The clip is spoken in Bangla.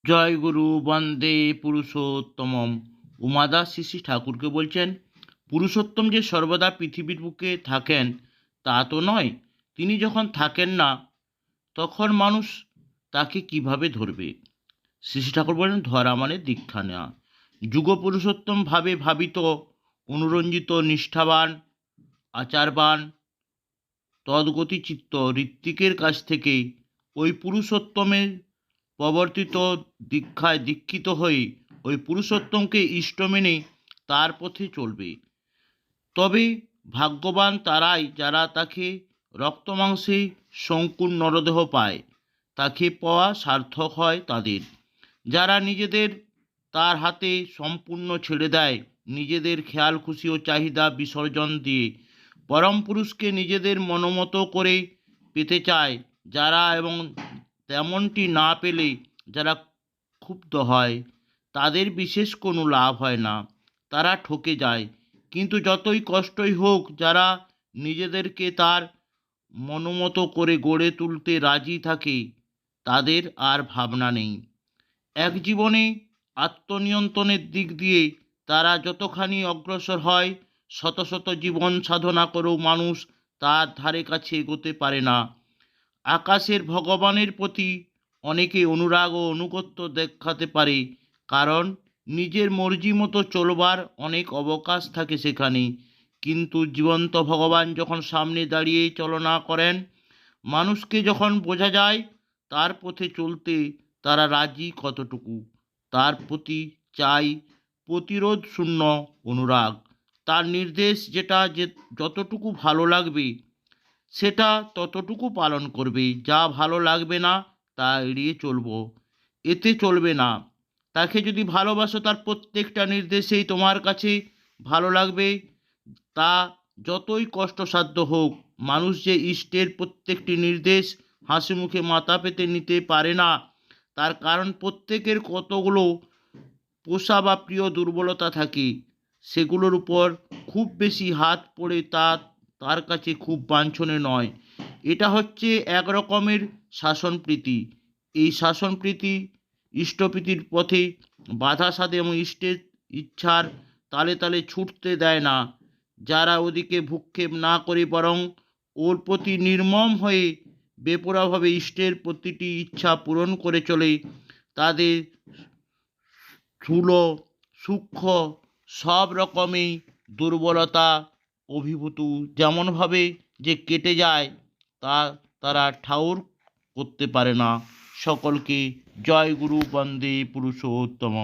জয় গুরু বন্দে পুরুষোত্তমম। উমাদাস শ্রী ঠাকুরকে বলছেন, পুরুষোত্তম যে সর্বদা পৃথিবীর বুকে থাকেন তা তো নয়। তিনি যখন থাকেন না তখন মানুষ তাকে কিভাবে ধরবে? শ্রী ঠাকুর বলেন, ধরা মানে দীক্ষা নেওয়া। যুগ পুরুষোত্তম ভাবে ভাবিত, অনুরঞ্জিত, নিষ্ঠাবান, আচারবান, তদ্গতি চিত্ত ঋত্বিকের কাছ থেকে ওই পুরুষোত্তমের প্রবর্তিত দীক্ষায় দীক্ষিত হয়ে ওই পুরুষোত্তমকে ইষ্ট মেনে তার পথে চলবে। তবে ভাগ্যবান তারাই যারা তাকে রক্তমাংসে সংকুল নরদেহ পায়, তাকে পাওয়া সার্থক হয় তাদের। যারা নিজেদের তার হাতে সম্পূর্ণ ছেড়ে দেয়, নিজেদের খেয়াল খুশি ও চাহিদা বিসর্জন দিয়ে পরম পুরুষকে নিজেদের মনোমতো করে পেতে চায় যারা, এবং তেমনটি না পেলে যারা ক্ষুব্ধ হয়, তাদের বিশেষ কোনো লাভ হয় না, তারা ঠকে যায়। কিন্তু যতই কষ্টই হোক, যারা নিজেদেরকে তার মনোমতো করে গড়ে তুলতে রাজি থাকে, তাদের আর ভাবনা নেই। এক জীবনে আত্মনিয়ন্ত্রণের দিক দিয়ে তারা যতখানি অগ্রসর হয়, শত শত জীবন সাধনা করেও মানুষ তার ধারে কাছে এগোতে পারে না। আকাশের ভগবানের প্রতি অনেকে অনুরাগ ও আনুগত্য দেখাতে পারে, কারণ নিজের মর্জি মতো চলবার অনেক অবকাশ থাকে সেখানে। কিন্তু জীবন্ত ভগবান যখন সামনে দাঁড়িয়ে চলনা করেন, মানুষকে যখন বোঝা যায় তার পথে চলতে তারা রাজি কতটুকু, তার প্রতি চাই প্রতিরোধ শূন্য অনুরাগ। তার নির্দেশ যেটা যে যতটুকু ভালো লাগবে সেটা ততটুকু পালন করবে, যা ভালো লাগবে না তা এড়িয়ে চলবো, এতে চলবে না। তাকে যদি ভালোবাসো, তার প্রত্যেকটা নির্দেশেই তোমার কাছে ভালো লাগবে, তা যতই কষ্টসাধ্য হোক। মানুষ যে ইষ্টের প্রত্যেকটি নির্দেশ হাসি মুখে মাথা পেতে নিতে পারে না, তার কারণ প্রত্যেকের কতগুলো পোষা বা প্রিয় দুর্বলতা থাকে, সেগুলোর উপর খুব বেশি হাত পড়ে তা তার কাছে খুব বাঞ্ছনীয় নয়। এটা হচ্ছে এক রকমের শাসনপ্রীতি। এই শাসনপ্রীতি ইষ্টপ্রীতির পথে বাধা সাধে এবং ইষ্টের ইচ্ছার তালে তালে ছুটতে দেয় না। যারা ওদিকে ভ্রূক্ষেপ না করে বরং ওর প্রতি নির্মম হয়ে বেপরোয়াভাবে ইষ্টের প্রতিটি ইচ্ছা পূরণ করে চলে, তাদের স্থূল সূক্ষ্ম সব রকমই দুর্বলতা অভিভূত যেমনভাবে যে কেটে যায়, তা তারা ঠাউর করতে পারে না। সকলকে জয় গুরু বন্দে পুরুষোত্তম।